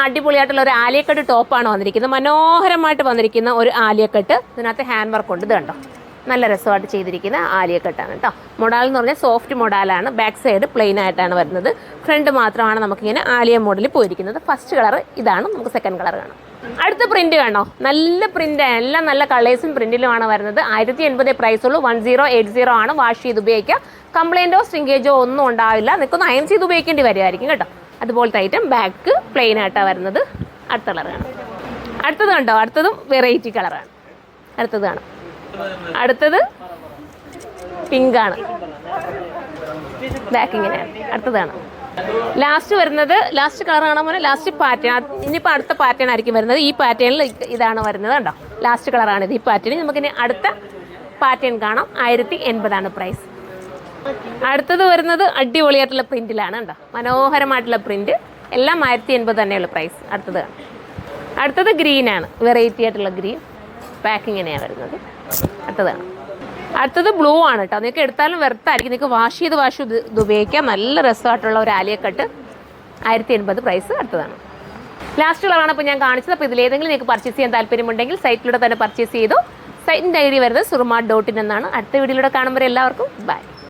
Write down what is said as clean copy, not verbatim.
അടിപൊളിയായിട്ടുള്ള ഒരു ആലിയക്കട്ട് ടോപ്പാണ് വന്നിരിക്കുന്നത്. മനോഹരമായിട്ട് വന്നിരിക്കുന്ന ഒരു ആലിയക്കട്ട്. ഇതിനകത്ത് ഹാൻഡ് വർക്ക് ഉണ്ട്. ഇത് കണ്ടോ, നല്ല രസമായിട്ട് ചെയ്തിരിക്കുന്ന ആലിയക്കട്ടാണ് കേട്ടോ. മൊഡാൽ എന്ന് പറഞ്ഞാൽ സോഫ്റ്റ് മൊഡാലാണ്. ബാക്ക് സൈഡ് പ്ലെയിൻ ആയിട്ടാണ് വരുന്നത്. ഫ്രണ്ട് മാത്രമാണ് നമുക്കിങ്ങനെ ആലിയ മോഡലിൽ പോയിരിക്കുന്നത്. ഫസ്റ്റ് കളർ ഇതാണ്. നമുക്ക് സെക്കൻഡ് കളർ കാണാം. അടുത്ത പ്രിന്റ് കാണോ, നല്ല പ്രിന്റ്, എല്ലാം നല്ല കളേഴ്സും പ്രിന്റിലുമാണ് വരുന്നത്. 1080 പ്രൈസ് ഉള്ളൂ. 1080 ആണ്. വാഷ് ചെയ്ത് ഉപയോഗിക്കുക. കംപ്ലൈൻറ്റോ സ്ട്രിങ്കേജോ ഒന്നും ഉണ്ടാവില്ല. നിൽക്കൊന്ന് അയൺ ചെയ്ത് ഉപയോഗിക്കേണ്ടി വരുമായിരിക്കും കേട്ടോ. അതുപോലത്തെ ഐറ്റം. ബാക്ക് പ്ലെയിൻ ആയിട്ടാണ് വരുന്നത്. അടുത്ത കളറാണ്. അടുത്തത് കണ്ടോ, അടുത്തതും വെറൈറ്റി കളറാണ്. അടുത്തത് കാണാം. അടുത്തത് പിങ്കാണ്. ബാക്ക് ഇങ്ങനെയാണ്. അടുത്തതാണ് ലാസ്റ്റ് വരുന്നത്. ലാസ്റ്റ് കളർ കാണാൻ പോലെ ലാസ്റ്റ് പാറ്റേൺ. ഇനിയിപ്പോൾ അടുത്ത പാറ്റേൺ ആയിരിക്കും വരുന്നത്. ഈ പാറ്റേണിൽ ഇതാണ് വരുന്നത് കണ്ടോ. ലാസ്റ്റ് കളറാണ് ഇത്. ഈ പാറ്റേണിൽ നമുക്കിനി അടുത്ത പാറ്റേൺ കാണാം. 1080 പ്രൈസ്. അടുത്തത് വരുന്നത് അടിപൊളിയായിട്ടുള്ള പ്രിന്റിലാണ് കണ്ടോ. മനോഹരമായിട്ടുള്ള പ്രിന്റ്. എല്ലാം 1080 തന്നെയുള്ള പ്രൈസ്. അടുത്തത് ഗ്രീനാണ്. വെറൈറ്റി ആയിട്ടുള്ള ഗ്രീൻ. പാക്ക് ഇങ്ങനെയാണ് വരുന്നത്. അടുത്തത് ബ്ലൂ ആണ് കേട്ടോ. നിങ്ങൾക്ക് എടുത്താലും വെറുത്തായിരിക്കും. നിങ്ങൾക്ക് വാഷ് ചെയ്ത് ഇത് ഉപയോഗിക്കാം. നല്ല രസമായിട്ടുള്ള ഒരു ആലിയക്കട്ട്. 1080 പ്രൈസ്. അടുത്തതാണ് ലാസ്റ്റ് കളറാണ് ഇപ്പോൾ ഞാൻ കാണിച്ചത്. അപ്പോൾ ഇതിലേതെങ്കിലും നിങ്ങൾക്ക് പർച്ചേസ് ചെയ്യാൻ താല്പര്യമുണ്ടെങ്കിൽ സൈറ്റിലൂടെ തന്നെ പർച്ചേസ് ചെയ്തു. സൈറ്റിൻ്റെ ഐഡി വരുന്നത് surma.in എന്നാണ്. അടുത്ത വീഡിയോയിലൂടെ കാണുമ്പോൾ എല്ലാവർക്കും ബൈ.